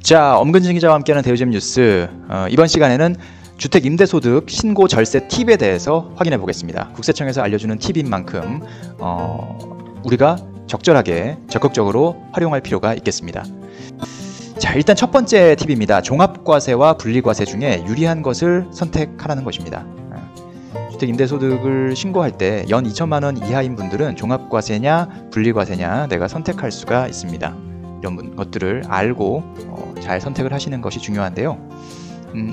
자, 엄근진 기자와 함께하는 대우잼 뉴스. 이번 시간에는 주택 임대소득 신고 절세 팁에 대해서 확인해 보겠습니다. 국세청에서 알려주는 팁인 만큼 우리가 적절하게 적극적으로 활용할 필요가 있겠습니다. 자, 일단 첫 번째 팁입니다. 종합과세와 분리과세 중에 유리한 것을 선택하라는 것입니다. 주택 임대소득을 신고할 때 연 2천만 원 이하인 분들은 종합과세냐 분리과세냐 내가 선택할 수가 있습니다. 이런 것들을 알고 잘 선택을 하시는 것이 중요한데요.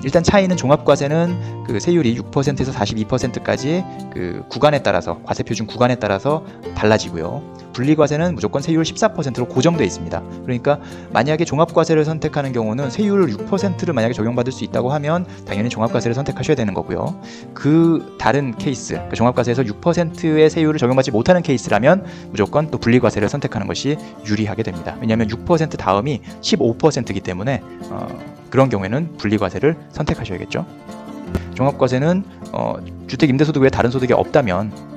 일단 차이는 종합과세는 그 세율이 6%에서 42%까지 그 구간에 따라서 과세 표준 구간에 따라서 달라지고요. 분리과세는 무조건 세율 14%로 고정되어 있습니다. 그러니까 만약에 종합과세를 선택하는 경우는 세율 6%를 만약에 적용받을 수 있다고 하면 당연히 종합과세를 선택하셔야 되는 거고요. 그 다른 케이스, 그러니까 종합과세에서 6%의 세율을 적용받지 못하는 케이스라면 무조건 또 분리과세를 선택하는 것이 유리하게 됩니다. 왜냐하면 6% 다음이 15%이기 때문에 그런 경우에는 분리과세를 선택하셔야겠죠. 종합과세는 주택 임대소득 외에 다른 소득이 없다면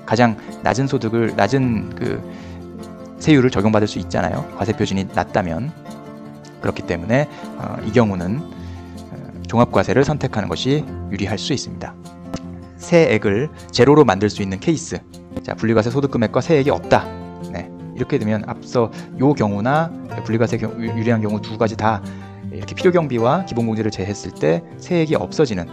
가장 낮은 낮은 세율을 적용받을 수 있잖아요. 과세 표준이 낮다면. 그렇기 때문에 이 경우는 종합과세를 선택하는 것이 유리할 수 있습니다. 세액을 제로로 만들 수 있는 케이스. 자, 분리과세 소득금액과 세액이 없다. 네, 이렇게 되면 앞서 요 경우나 분리과세 유리한 경우 두 가지 다 이렇게 필요경비와 기본공제를 제했을 때 세액이 없어지는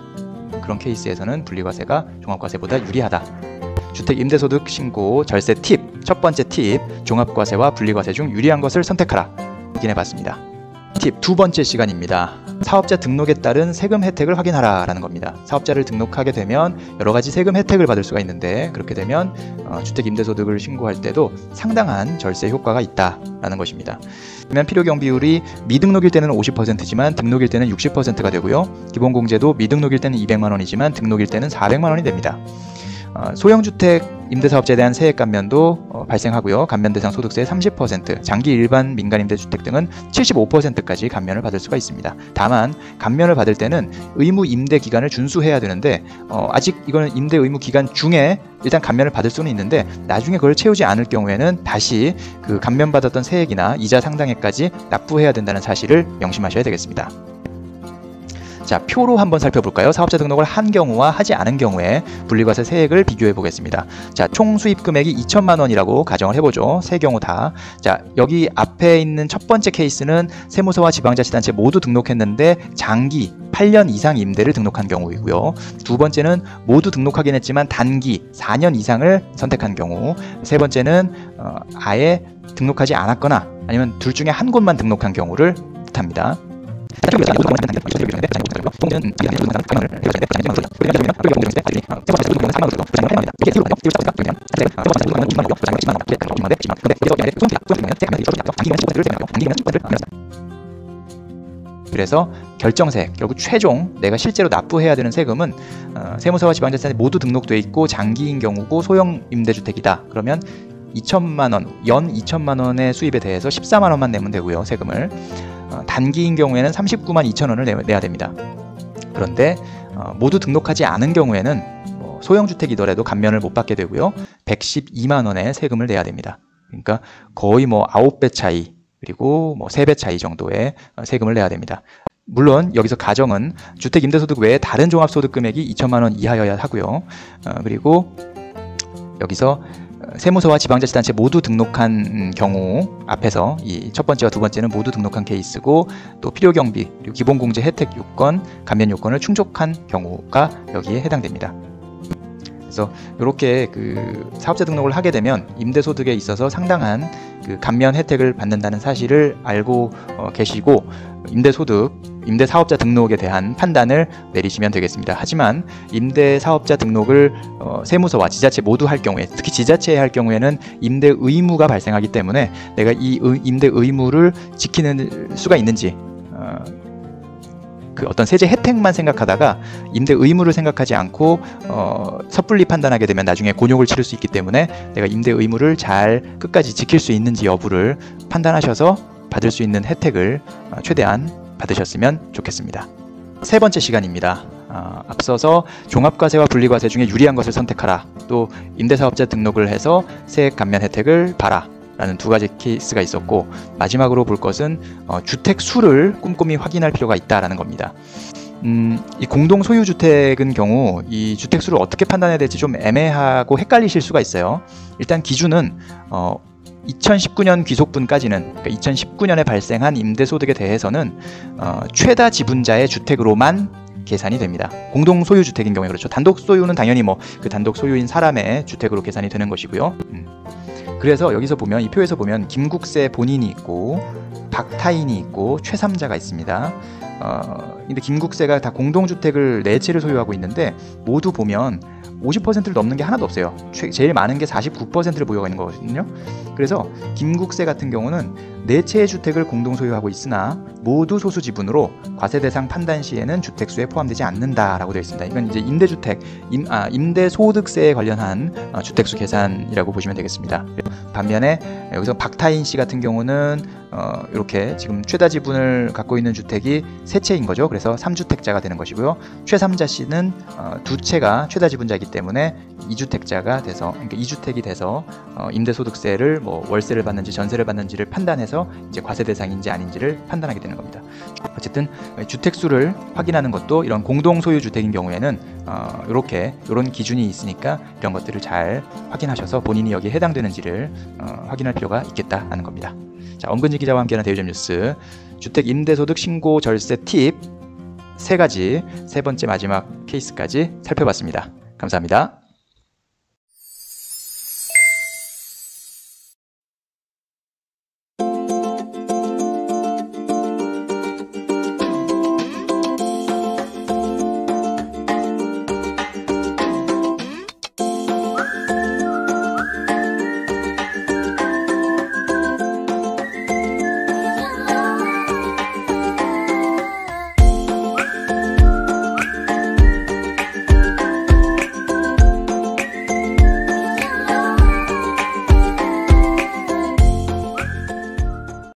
그런 케이스에서는 분리과세가 종합과세보다 유리하다. 주택 임대소득 신고 절세 팁, 첫 번째 팁, 종합과세와 분리과세 중 유리한 것을 선택하라. 확인해봤습니다. 팁 두 번째 시간입니다. 사업자 등록에 따른 세금 혜택을 확인하라 라는 겁니다. 사업자를 등록하게 되면 여러 가지 세금 혜택을 받을 수가 있는데 그렇게 되면 주택 임대소득을 신고할 때도 상당한 절세 효과가 있다라는 것입니다. 그러면 필요경비율이 미등록일 때는 50%지만 등록일 때는 60%가 되고요. 기본공제도 미등록일 때는 200만 원이지만 등록일 때는 400만 원이 됩니다. 소형주택 임대사업자에 대한 세액 감면도 발생하고요. 감면 대상 소득세 30%, 장기 일반 민간 임대주택 등은 75%까지 감면을 받을 수가 있습니다. 다만 감면을 받을 때는 의무 임대 기간을 준수해야 되는데 아직 이거는 임대 의무 기간 중에 일단 감면을 받을 수는 있는데 나중에 그걸 채우지 않을 경우에는 다시 그 감면받았던 세액이나 이자 상당액까지 납부해야 된다는 사실을 명심하셔야 되겠습니다. 자, 표로 한번 살펴볼까요? 사업자 등록을 한 경우와 하지 않은 경우에 분리과세 세액을 비교해 보겠습니다. 자, 총 수입 금액이 2천만 원이라고 가정을 해보죠. 세 경우 다. 자, 여기 앞에 있는 첫 번째 케이스는 세무서와 지방자치단체 모두 등록했는데 장기 8년 이상 임대를 등록한 경우이고요. 두 번째는 모두 등록하긴 했지만 단기 4년 이상을 선택한 경우. 세 번째는 아예 등록하지 않았거나 아니면 둘 중에 한 곳만 등록한 경우를 뜻합니다. 그래서 결정세액, 결국 최종 내가 실제로 납부해야 되는 세금은 세무서와 지방자치단체 모두 등록돼 있고 장기인 경우고 소형 임대주택이다. 그러면 2천만 원, 연 2천만 원의 수입에 대해서 14만 원만 내면 되고요. 세금을. 단기인 경우에는 39만 2천 원을 내야 됩니다. 그런데 모두 등록하지 않은 경우에는 소형주택이더라도 감면을 못 받게 되고요. 112만 원의 세금을 내야 됩니다. 그러니까 거의 9배 차이 그리고 3배 차이 정도의 세금을 내야 됩니다. 물론 여기서 가정은 주택 임대소득 외에 다른 종합소득 금액이 2천만 원 이하여야 하고요. 그리고 여기서 세무서와 지방자치단체 모두 등록한 경우 앞에서 이 첫 번째와 두 번째는 모두 등록한 케이스고 또 필요경비 그리고 기본공제 혜택 요건, 감면 요건을 충족한 경우가 여기에 해당됩니다. 그래서 이렇게 그 사업자 등록을 하게 되면 임대소득에 있어서 상당한 그 감면 혜택을 받는다는 사실을 알고 계시고 임대사업자 등록에 대한 판단을 내리시면 되겠습니다. 하지만 임대사업자 등록을 세무서와 지자체 모두 할 경우에, 특히 지자체에 할 경우에는 임대 의무가 발생하기 때문에 내가 이 임대 의무를 지키는 수가 있는지 그 어떤 세제 혜택만 생각하다가 임대 의무를 생각하지 않고 섣불리 판단하게 되면 나중에 곤욕을 치를 수 있기 때문에 내가 임대 의무를 잘 끝까지 지킬 수 있는지 여부를 판단하셔서 받을 수 있는 혜택을 최대한 받으셨으면 좋겠습니다. 세 번째 시간입니다. 앞서서 종합과세와 분리과세 중에 유리한 것을 선택하라. 또 임대사업자 등록을 해서 세액 감면 혜택을 봐라. 라는 두 가지 케이스가 있었고, 마지막으로 볼 것은 주택 수를 꼼꼼히 확인할 필요가 있다라는 겁니다. 이 공동 소유 주택은 경우 이 주택 수를 어떻게 판단해야 될지 좀 애매하고 헷갈리실 수가 있어요. 일단 기준은 2019년 귀속분까지는, 그러니까 2019년에 발생한 임대소득에 대해서는 최다 지분자의 주택으로만 계산이 됩니다. 공동 소유 주택인 경우에 그렇죠. 단독 소유는 당연히 뭐 그 단독 소유인 사람의 주택으로 계산이 되는 것이고요. 그래서 여기서 보면, 이 표에서 보면 김국세 본인이 있고 박타인이 있고 최3자가 있습니다. 근데 김국세가 다 공동주택을 4채를 소유하고 있는데 모두 보면 50%를 넘는 게 하나도 없어요. 제일 많은 게 49%를 보유하고 있는 거거든요. 그래서 김국세 같은 경우는 4채의 주택을 공동 소유하고 있으나 모두 소수 지분으로 과세 대상 판단 시에는 주택수에 포함되지 않는다라고 되어 있습니다. 이건 이제 임대주택, 임대소득세에 관련한 주택수 계산이라고 보시면 되겠습니다. 반면에 여기서 박타인 씨 같은 경우는 이렇게 지금 최다 지분을 갖고 있는 주택이 3채인 거죠. 그래서 3주택자가 되는 것이고요. 최3자 씨는 2채가 최다 지분자이기 때문에 2주택자가 돼서, 그러니까 2주택이 돼서 임대소득세를 뭐 월세를 받는지 전세를 받는지를 판단해서 이제 과세 대상인지 아닌지를 판단하게 되는 겁니다. 어쨌든 주택수를 확인하는 것도 이런 공동 소유 주택인 경우에는 이런 기준이 있으니까 이런 것들을 잘 확인하셔서 본인이 여기에 해당되는지를 확인할 필요가 있겠다는 겁니다. 자, 엄근지 기자와 함께하는 대유점 뉴스, 주택 임대소득 신고 절세 팁 3가지, 세 번째 마지막 케이스까지 살펴봤습니다. 감사합니다.